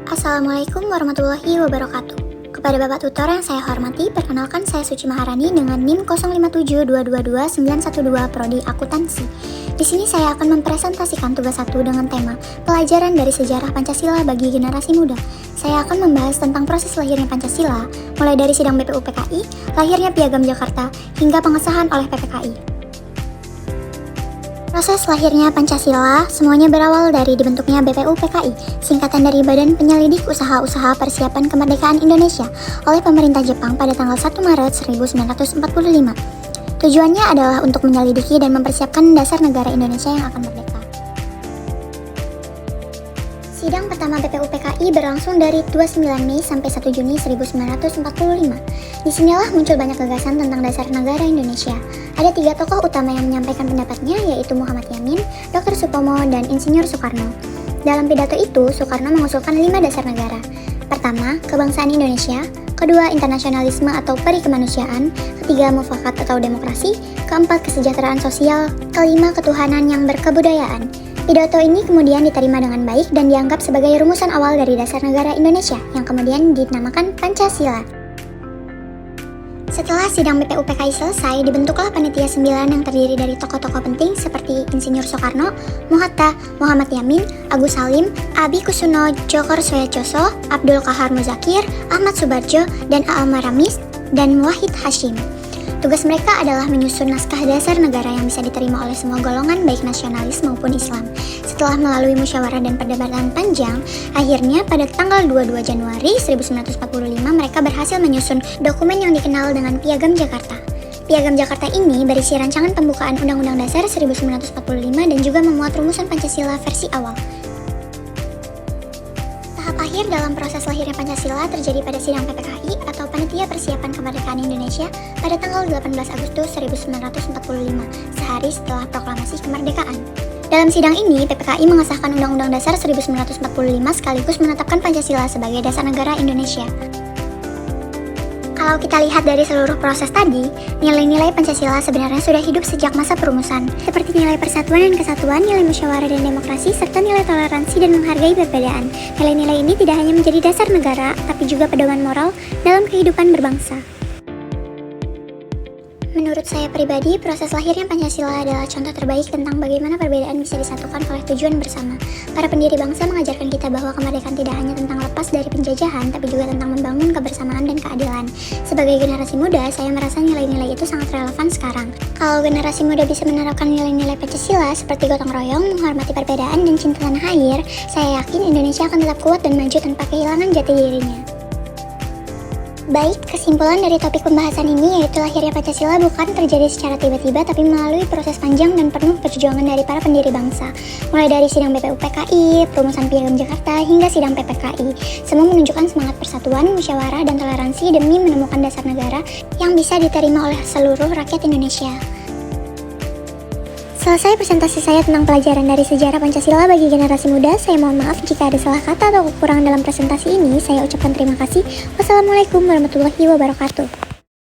Assalamualaikum warahmatullahi wabarakatuh. Kepada Bapak Tutor yang saya hormati, perkenalkan saya Suci Maharani dengan NIM 0572222912 Prodi Akuntansi. Di sini saya akan mempresentasikan tugas 1 dengan tema Pelajaran dari Sejarah Pancasila bagi Generasi Muda. Saya akan membahas tentang proses lahirnya Pancasila, mulai dari sidang BPU PKI, lahirnya Piagam Jakarta, hingga pengesahan oleh PPKI. Proses lahirnya Pancasila semuanya berawal dari dibentuknya BPU PKI, singkatan dari Badan Penyelidik Usaha-Usaha Persiapan Kemerdekaan Indonesia oleh pemerintah Jepang pada tanggal 1 Maret 1945. Tujuannya adalah untuk menyelidiki dan mempersiapkan dasar negara Indonesia yang akan merdeka. Sidang pertama BPU PKI berlangsung dari 29 Mei sampai 1 Juni 1945. Disinilah muncul banyak gagasan tentang dasar negara Indonesia. Ada 3 tokoh utama yang menyampaikan pendapatnya, yaitu Muhammad Yamin, Dr. Supomo, dan Insinyur Soekarno. Dalam pidato itu, Soekarno mengusulkan 5 dasar negara. Pertama, kebangsaan Indonesia. Kedua, internasionalisme atau peri kemanusiaan. Ketiga, mufakat atau demokrasi. Keempat, kesejahteraan sosial. Kelima, ketuhanan yang berkebudayaan. Pidato ini kemudian diterima dengan baik dan dianggap sebagai rumusan awal dari dasar negara Indonesia yang kemudian dinamakan Pancasila. Setelah sidang BPU PKI selesai, dibentuklah Panitia 9 yang terdiri dari tokoh-tokoh penting seperti Insinyur Soekarno, Mohatta, Muhammad Yamin, Agus Salim, Abi Kusuno, Djokor Soeharto, Abdul Qahar Muzakir, Ahmad Subarjo, dan A.M. Ramis, dan Wahid Hashim. Tugas mereka adalah menyusun naskah dasar negara yang bisa diterima oleh semua golongan baik nasionalis maupun Islam. Setelah melalui musyawarah dan perdebatan panjang, akhirnya pada tanggal 22 Januari 1945 mereka berhasil menyusun dokumen yang dikenal dengan Piagam Jakarta. Piagam Jakarta ini berisi rancangan pembukaan Undang-Undang Dasar 1945 dan juga memuat rumusan Pancasila versi awal. Tahap akhir dalam proses lahirnya Pancasila terjadi pada sidang PPKI atau Panitia Persiapan Kemerdekaan Indonesia pada tanggal 18 Agustus 1945, sehari setelah proklamasi kemerdekaan. Dalam sidang ini, PPKI mengesahkan Undang-Undang Dasar 1945 sekaligus menetapkan Pancasila sebagai dasar negara Indonesia. Kalau kita lihat dari seluruh proses tadi, nilai-nilai Pancasila sebenarnya sudah hidup sejak masa perumusan, seperti nilai persatuan dan kesatuan, nilai musyawarah dan demokrasi, serta nilai toleransi dan menghargai perbedaan. Nilai-nilai ini tidak hanya menjadi dasar negara, tapi juga pedoman moral dalam kehidupan berbangsa. Menurut saya pribadi, proses lahirnya Pancasila adalah contoh terbaik tentang bagaimana perbedaan bisa disatukan oleh tujuan bersama. Para pendiri bangsa mengajarkan kita bahwa kemerdekaan tidak hanya tentang lepas dari penjajahan, tapi juga tentang membangun kebersamaan dan keadilan. Sebagai generasi muda, saya merasa nilai-nilai itu sangat relevan sekarang. Kalau generasi muda bisa menerapkan nilai-nilai Pancasila seperti gotong royong, menghormati perbedaan, dan cinta tanah air, saya yakin Indonesia akan tetap kuat dan maju tanpa kehilangan jati dirinya. Baik, kesimpulan dari topik pembahasan ini yaitu lahirnya Pancasila bukan terjadi secara tiba-tiba tapi melalui proses panjang dan penuh perjuangan dari para pendiri bangsa. Mulai dari sidang BPU PKI, perumusan Piagam Jakarta, hingga sidang PPKI. Semua menunjukkan semangat persatuan, musyawarah, dan toleransi demi menemukan dasar negara yang bisa diterima oleh seluruh rakyat Indonesia. Selesai presentasi saya tentang pelajaran dari sejarah Pancasila bagi generasi muda. Saya mohon maaf jika ada salah kata atau kekurangan dalam presentasi ini. Saya ucapkan terima kasih. Wassalamualaikum warahmatullahi wabarakatuh.